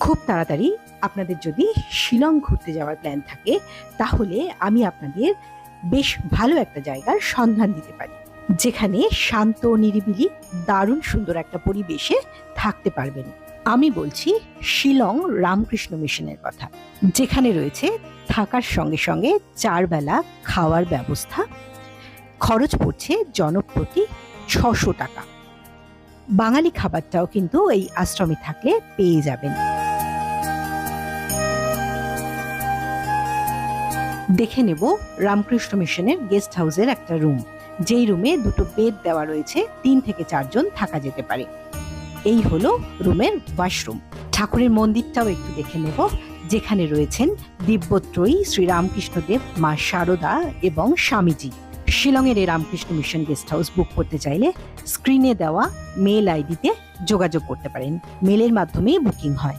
খুব তাড়াতাড়ি আপনাদের যদি শিলং ঘুরতে যাওয়ার প্ল্যান থাকে, তাহলে আমি আপনাদের বেশ ভালো একটা জায়গার সন্ধান দিতে পারি, যেখানে শান্ত নিরিবিলি দারুণ সুন্দর একটা পরিবেশে থাকতে পারবেন। আমি বলছি শিলং রামকৃষ্ণ মিশনের কথা, যেখানে রয়েছে থাকার সঙ্গে সঙ্গে 4 বেলা খাওয়ার ব্যবস্থা। খরচ পড়ছে জনপ্রতি 600 টাকা। বাঙালি খাবারটাও কিন্তু এই আশ্রমে থাকলে পেয়ে যাবেন। দেখে নেব রামকৃষ্ণ মিশনের গেস্ট হাউসের একটা রুম, যেই রুমে 2টো বেড দেওয়া রয়েছে, 3 থেকে 4 জন থাকা যেতে পারে। এই হলো রুমের ওয়াশরুম। ঠাকুরের মন্দিরটাও একটু দেখে নেব, যেখানে রয়েছেন দিব্যত্রয়ী শ্রী রামকৃষ্ণদেব, মা শারদা এবং স্বামীজি। শিলংয়ের এই রামকৃষ্ণ মিশন গেস্ট হাউস বুক করতে চাইলে স্ক্রিনে দেওয়া মেল আইডিতে যোগাযোগ করতে পারেন। মেলের মাধ্যমেই বুকিং হয়।